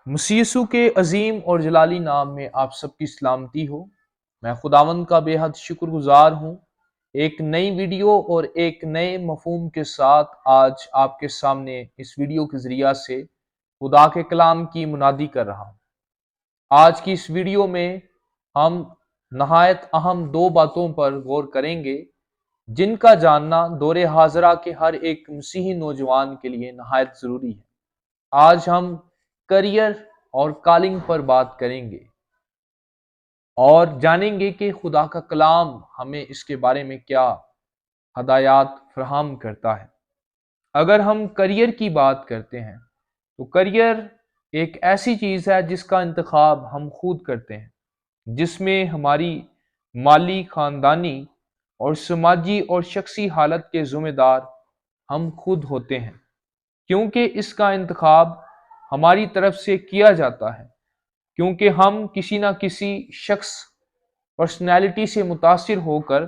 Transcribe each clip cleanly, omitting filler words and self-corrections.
مسیح یسوع کے عظیم اور جلالی نام میں آپ سب کی سلامتی ہو۔ میں خداوند کا بے حد شکر گزار ہوں، ایک نئی ویڈیو اور ایک نئے مفہوم کے ساتھ آج آپ کے سامنے اس ویڈیو کے ذریعہ سے خدا کے کلام کی منادی کر رہا ہوں۔ آج کی اس ویڈیو میں ہم نہایت اہم دو باتوں پر غور کریں گے جن کا جاننا دور حاضرہ کے ہر ایک مسیحی نوجوان کے لیے نہایت ضروری ہے۔ آج ہم کریئر اور کالنگ پر بات کریں گے اور جانیں گے کہ خدا کا کلام ہمیں اس کے بارے میں کیا ہدایات فراہم کرتا ہے۔ اگر ہم کریئر کی بات کرتے ہیں تو کریئر ایک ایسی چیز ہے جس کا انتخاب ہم خود کرتے ہیں، جس میں ہماری مالی، خاندانی اور سماجی اور شخصی حالت کے ذمہ دار ہم خود ہوتے ہیں، کیونکہ اس کا انتخاب ہماری طرف سے کیا جاتا ہے، کیونکہ ہم کسی نہ کسی شخص پرسنالٹی سے متاثر ہو کر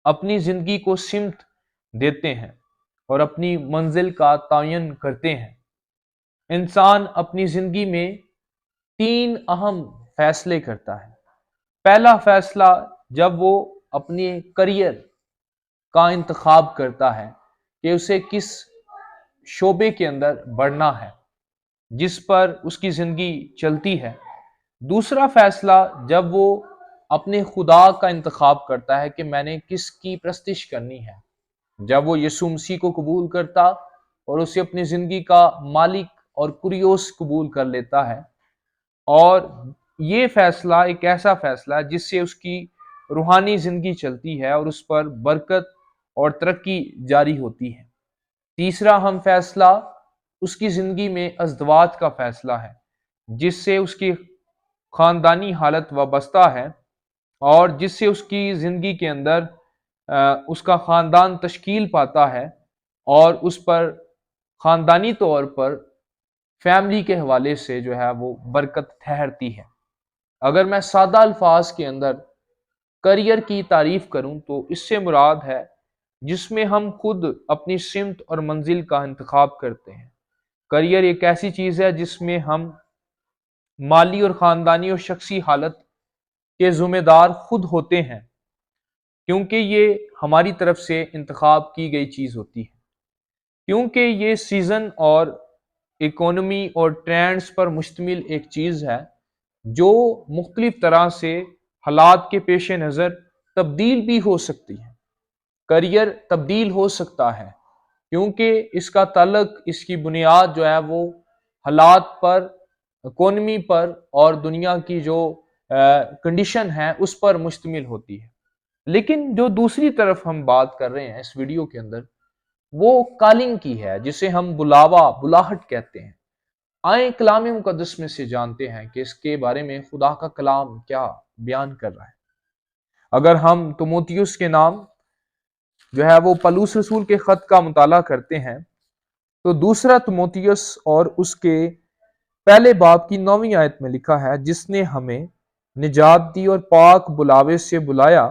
اپنی زندگی کو سمت دیتے ہیں اور اپنی منزل کا تعین کرتے ہیں۔ انسان اپنی زندگی میں تین اہم فیصلے کرتا ہے۔ پہلا فیصلہ جب وہ اپنے کریئر کا انتخاب کرتا ہے کہ اسے کس شعبے کے اندر بڑھنا ہے جس پر اس کی زندگی چلتی ہے۔ دوسرا فیصلہ جب وہ اپنے خدا کا انتخاب کرتا ہے کہ میں نے کس کی پرستش کرنی ہے، جب وہ یسوع مسیح کو قبول کرتا اور اسے اپنی زندگی کا مالک اور کریوس قبول کر لیتا ہے۔ اور یہ فیصلہ ایک ایسا فیصلہ ہے جس سے اس کی روحانی زندگی چلتی ہے اور اس پر برکت اور ترقی جاری ہوتی ہے۔ تیسرا اہم فیصلہ اس کی زندگی میں ازدواج کا فیصلہ ہے، جس سے اس کی خاندانی حالت وابستہ ہے اور جس سے اس کی زندگی کے اندر اس کا خاندان تشکیل پاتا ہے اور اس پر خاندانی طور پر فیملی کے حوالے سے جو ہے وہ برکت ٹھہرتی ہے۔ اگر میں سادہ الفاظ کے اندر کریئر کی تعریف کروں تو اس سے مراد ہے جس میں ہم خود اپنی سمت اور منزل کا انتخاب کرتے ہیں۔ کریئر ایک ایسی چیز ہے جس میں ہم مالی اور خاندانی اور شخصی حالت کے ذمہ دار خود ہوتے ہیں، کیونکہ یہ ہماری طرف سے انتخاب کی گئی چیز ہوتی ہے، کیونکہ یہ سیزن اور اکانومی اور ٹرینڈز پر مشتمل ایک چیز ہے جو مختلف طرح سے حالات کے پیش نظر تبدیل بھی ہو سکتی ہے۔ کریئر تبدیل ہو سکتا ہے کیونکہ اس کا تعلق، اس کی بنیاد جو ہے وہ حالات پر، اکانومی پر اور دنیا کی جو کنڈیشن ہے اس پر مشتمل ہوتی ہے۔ لیکن جو دوسری طرف ہم بات کر رہے ہیں اس ویڈیو کے اندر وہ کالنگ کی ہے، جسے ہم بلاہٹ کہتے ہیں۔ آئیں کلام مقدس میں سے جانتے ہیں کہ اس کے بارے میں خدا کا کلام کیا بیان کر رہا ہے۔ اگر ہم تیموتھیوس کے نام جو ہے وہ پولس رسول کے خط کا مطالعہ کرتے ہیں تو دوسرا تیموتھیوس اور اس کے پہلے باب کی 9ویں آیت میں لکھا ہے، جس نے ہمیں نجات دی اور پاک بلاوے سے بلایا،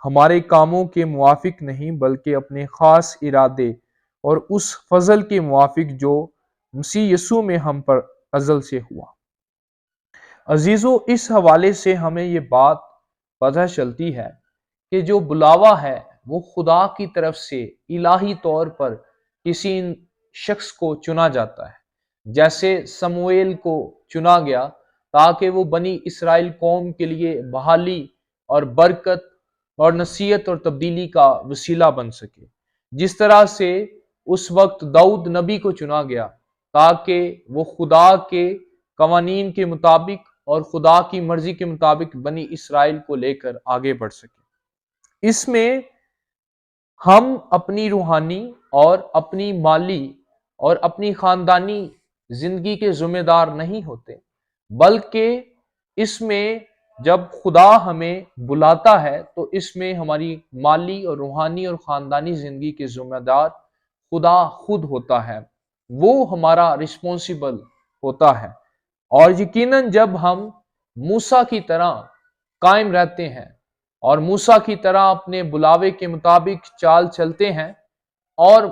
ہمارے کاموں کے موافق نہیں بلکہ اپنے خاص ارادے اور اس فضل کے موافق جو مسیح یسوع میں ہم پر ازل سے ہوا۔ عزیزو، اس حوالے سے ہمیں یہ بات پتہ چلتی ہے کہ جو بلاوا ہے وہ خدا کی طرف سے الہی طور پر کسی شخص کو چنا جاتا ہے، جیسے سموئیل کو چنا گیا تاکہ وہ بنی اسرائیل قوم کے لیے بحالی اور برکت اور نصیحت اور تبدیلی کا وسیلہ بن سکے۔ جس طرح سے اس وقت داؤد نبی کو چنا گیا تاکہ وہ خدا کے قوانین کے مطابق اور خدا کی مرضی کے مطابق بنی اسرائیل کو لے کر آگے بڑھ سکے۔ اس میں ہم اپنی روحانی اور اپنی مالی اور اپنی خاندانی زندگی کے ذمہ دار نہیں ہوتے، بلکہ اس میں جب خدا ہمیں بلاتا ہے تو اس میں ہماری مالی اور روحانی اور خاندانی زندگی کے ذمہ دار خدا خود ہوتا ہے، وہ ہمارا رسپونسیبل ہوتا ہے۔ اور یقیناً جب ہم موسیٰ کی طرح قائم رہتے ہیں اور موسیٰ کی طرح اپنے بلاوے کے مطابق چال چلتے ہیں اور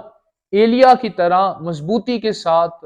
ایلیا کی طرح مضبوطی کے ساتھ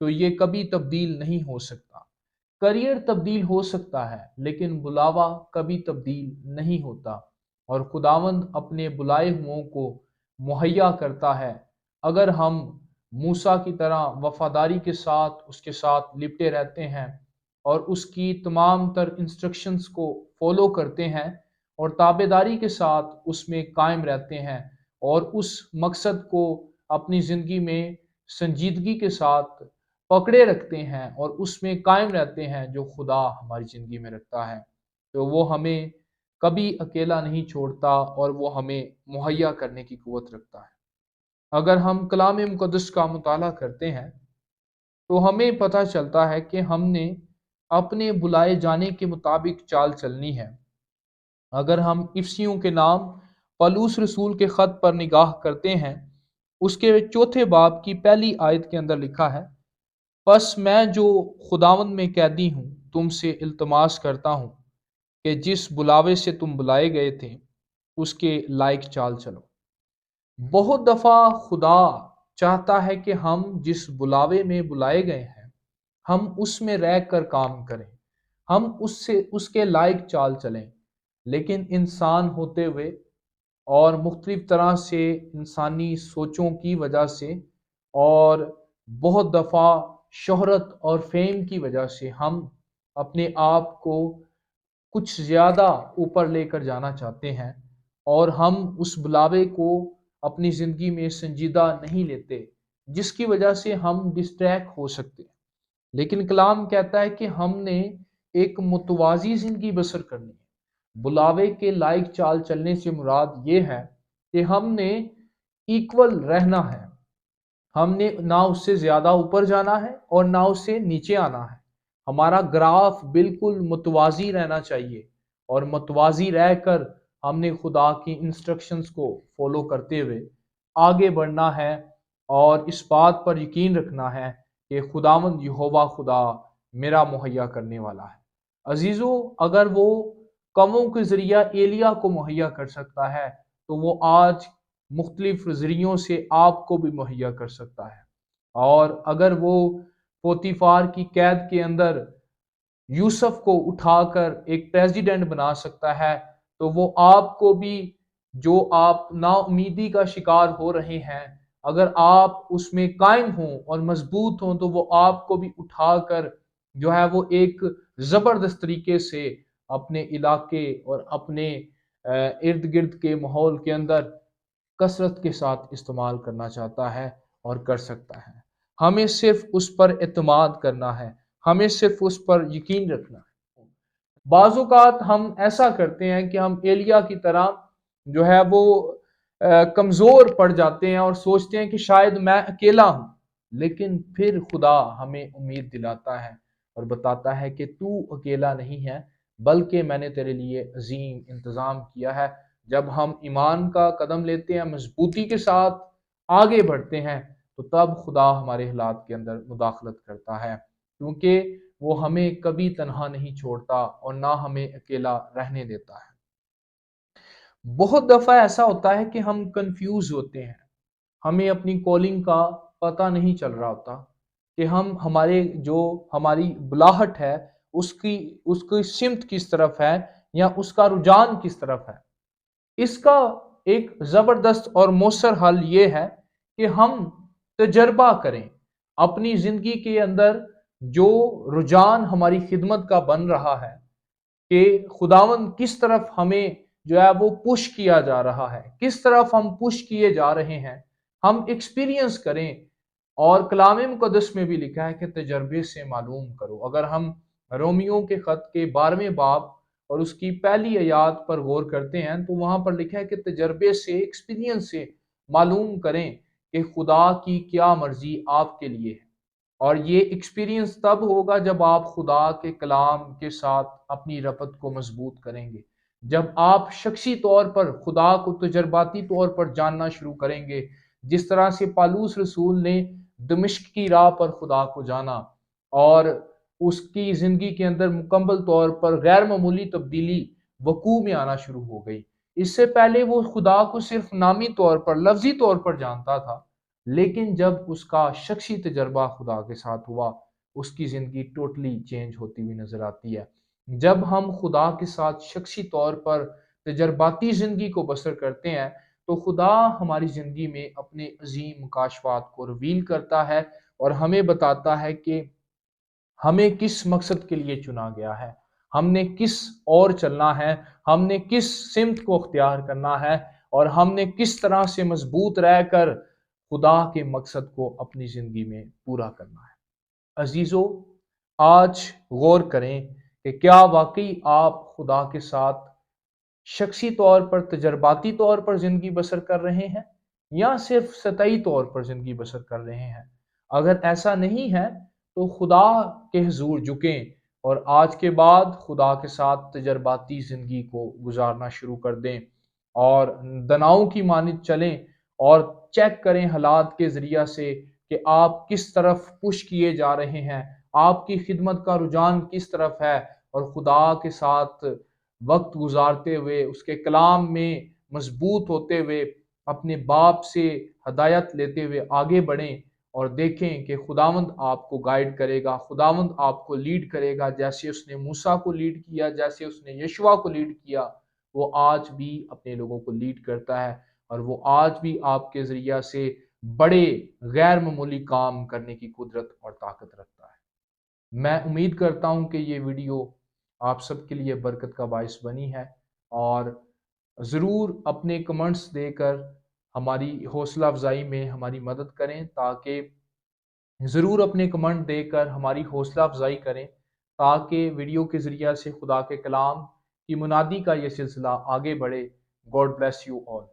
تو یہ کبھی تبدیل نہیں ہو سکتا۔ کریئر تبدیل ہو سکتا ہے لیکن بلاوا کبھی تبدیل نہیں ہوتا، اور خداوند اپنے بلائے ہوں کو مہیا کرتا ہے۔ اگر ہم موسیٰ کی طرح وفاداری کے ساتھ اس کے ساتھ لپٹے رہتے ہیں اور اس کی تمام تر انسٹرکشنز کو فالو کرتے ہیں اور تابع داری کے ساتھ اس میں قائم رہتے ہیں اور اس مقصد کو اپنی زندگی میں سنجیدگی کے ساتھ پکڑے رکھتے ہیں اور اس میں قائم رہتے ہیں جو خدا ہماری زندگی میں رکھتا ہے، تو وہ ہمیں کبھی اکیلا نہیں چھوڑتا اور وہ ہمیں مہیا کرنے کی قوت رکھتا ہے۔ اگر ہم کلام مقدس کا مطالعہ کرتے ہیں تو ہمیں پتہ چلتا ہے کہ ہم نے اپنے بلائے جانے کے مطابق چال چلنی ہے۔ اگر ہم افسیوں کے نام پالوس رسول کے خط پر نگاہ کرتے ہیں، اس کے 4 باب کی پہلی آیت کے اندر لکھا ہے، پس میں جو خداوند میں قیدی ہوں تم سے التماس کرتا ہوں کہ جس بلاوے سے تم بلائے گئے تھے اس کے لائق چال چلو۔ بہت دفعہ خدا چاہتا ہے کہ ہم جس بلاوے میں بلائے گئے ہیں ہم اس میں رہ کر کام کریں، ہم اس کے لائق چال چلیں، لیکن انسان ہوتے ہوئے اور مختلف طرح سے انسانی سوچوں کی وجہ سے اور بہت دفعہ شہرت اور فیم کی وجہ سے ہم اپنے آپ کو کچھ زیادہ اوپر لے کر جانا چاہتے ہیں اور ہم اس بلاوے کو اپنی زندگی میں سنجیدہ نہیں لیتے، جس کی وجہ سے ہم ڈسٹریکٹ ہو سکتے ہیں۔ لیکن کلام کہتا ہے کہ ہم نے ایک متوازی زندگی بسر کرنی ہے۔ بلاوے کے لائق چال چلنے سے مراد یہ ہے کہ ہم نے ایکول رہنا ہے، ہم نے نہ اس سے زیادہ اوپر جانا ہے اور نہ اس سے نیچے آنا ہے۔ ہمارا گراف بالکل متوازی رہنا چاہیے اور متوازی رہ کر ہم نے خدا کی انسٹرکشنز کو فالو کرتے ہوئے آگے بڑھنا ہے اور اس بات پر یقین رکھنا ہے کہ خداوند یہوہ خدا میرا مہیا کرنے والا ہے۔ عزیزو، اگر وہ کموں کے ذریعہ ایلیا کو مہیا کر سکتا ہے تو وہ آج مختلف ذریعوں سے آپ کو بھی مہیا کر سکتا ہے، اور اگر وہ پوتیفار کی قید کے اندر یوسف کو اٹھا کر ایک پریزیڈنٹ بنا سکتا ہے تو وہ آپ کو بھی، جو آپ نا امیدی کا شکار ہو رہے ہیں، اگر آپ اس میں قائم ہوں اور مضبوط ہوں تو وہ آپ کو بھی اٹھا کر جو ہے وہ ایک زبردست طریقے سے اپنے علاقے اور اپنے ارد گرد کے ماحول کے اندر کثرت کے ساتھ استعمال کرنا چاہتا ہے اور کر سکتا ہے۔ ہمیں صرف اس پر اعتماد کرنا ہے، ہمیں صرف اس پر یقین رکھنا ہے۔ بعض اوقات ہم ایسا کرتے ہیں کہ ہم ایلیا کی طرح جو ہے وہ کمزور پڑ جاتے ہیں اور سوچتے ہیں کہ شاید میں اکیلا ہوں، لیکن پھر خدا ہمیں امید دلاتا ہے اور بتاتا ہے کہ تو اکیلا نہیں ہے، بلکہ میں نے تیرے لیے عظیم انتظام کیا ہے۔ جب ہم ایمان کا قدم لیتے ہیں، مضبوطی کے ساتھ آگے بڑھتے ہیں، تو تب خدا ہمارے حالات کے اندر مداخلت کرتا ہے، کیونکہ وہ ہمیں کبھی تنہا نہیں چھوڑتا اور نہ ہمیں اکیلا رہنے دیتا ہے۔ بہت دفعہ ایسا ہوتا ہے کہ ہم کنفیوز ہوتے ہیں، ہمیں اپنی کالنگ کا پتہ نہیں چل رہا ہوتا کہ ہم ہماری بلاہٹ ہے اس کی سمت کس طرف ہے یا اس کا رجحان کس طرف ہے۔ اس کا ایک زبردست اور مؤثر حل یہ ہے کہ ہم تجربہ کریں اپنی زندگی کے اندر جو رجحان ہماری خدمت کا بن رہا ہے کہ خداوند کس طرف ہمیں جو ہے وہ پش کیا جا رہا ہے، کس طرف ہم پش کیے جا رہے ہیں، ہم ایکسپیرینس کریں۔ اور کلام مقدس میں بھی لکھا ہے کہ تجربے سے معلوم کرو۔ اگر ہم رومیوں کے خط کے 12ویں باب اور اس کی پہلی آیات پر غور کرتے ہیں تو وہاں پر لکھا ہے کہ تجربے سے، ایکسپیرینس سے معلوم کریں کہ خدا کی کیا مرضی آپ کے لیے ہے، اور یہ ایکسپیرینس تب ہوگا جب آپ خدا کے کلام کے ساتھ اپنی ربط کو مضبوط کریں گے، جب آپ شخصی طور پر خدا کو تجرباتی طور پر جاننا شروع کریں گے، جس طرح سے پالوس رسول نے دمشق کی راہ پر خدا کو جانا اور اس کی زندگی کے اندر مکمل طور پر غیر معمولی تبدیلی وقوع میں آنا شروع ہو گئی۔ اس سے پہلے وہ خدا کو صرف نامی طور پر، لفظی طور پر جانتا تھا، لیکن جب اس کا شخصی تجربہ خدا کے ساتھ ہوا اس کی زندگی ٹوٹلی چینج ہوتی ہوئی نظر آتی ہے۔ جب ہم خدا کے ساتھ شخصی طور پر تجرباتی زندگی کو بسر کرتے ہیں تو خدا ہماری زندگی میں اپنے عظیم مکاشفات کو رویل کرتا ہے اور ہمیں بتاتا ہے کہ ہمیں کس مقصد کے لیے چنا گیا ہے، ہم نے کس اور چلنا ہے، ہم نے کس سمت کو اختیار کرنا ہے اور ہم نے کس طرح سے مضبوط رہ کر خدا کے مقصد کو اپنی زندگی میں پورا کرنا ہے۔ عزیزو، آج غور کریں کہ کیا واقعی آپ خدا کے ساتھ شخصی طور پر تجرباتی طور پر زندگی بسر کر رہے ہیں یا صرف سطحی طور پر زندگی بسر کر رہے ہیں؟ اگر ایسا نہیں ہے تو خدا کے حضور جھکیں اور آج کے بعد خدا کے ساتھ تجرباتی زندگی کو گزارنا شروع کر دیں اور دناؤں کی مانند چلیں اور چیک کریں حالات کے ذریعہ سے کہ آپ کس طرف پش کیے جا رہے ہیں، آپ کی خدمت کا رجحان کس طرف ہے، اور خدا کے ساتھ وقت گزارتے ہوئے اس کے کلام میں مضبوط ہوتے ہوئے اپنے باپ سے ہدایت لیتے ہوئے آگے بڑھیں اور دیکھیں کہ خداوند آپ کو گائیڈ کرے گا، خداوند آپ کو لیڈ کرے گا، جیسے اس نے موسیٰ کو لیڈ کیا، جیسے اس نے یشوع کو لیڈ کیا، وہ آج بھی اپنے لوگوں کو لیڈ کرتا ہے اور وہ آج بھی آپ کے ذریعہ سے بڑے غیر معمولی کام کرنے کی قدرت اور طاقت رکھتا ہے۔ میں امید کرتا ہوں کہ یہ ویڈیو آپ سب کے لیے برکت کا باعث بنی ہے، اور ضرور اپنے کمنٹس دے کر ہماری حوصلہ افزائی میں ہماری مدد کریں، تاکہ ضرور اپنے کمنٹ دے کر ہماری حوصلہ افزائی کریں تاکہ ویڈیو کے ذریعہ سے خدا کے کلام کی منادی کا یہ سلسلہ آگے بڑھے۔ God bless you all.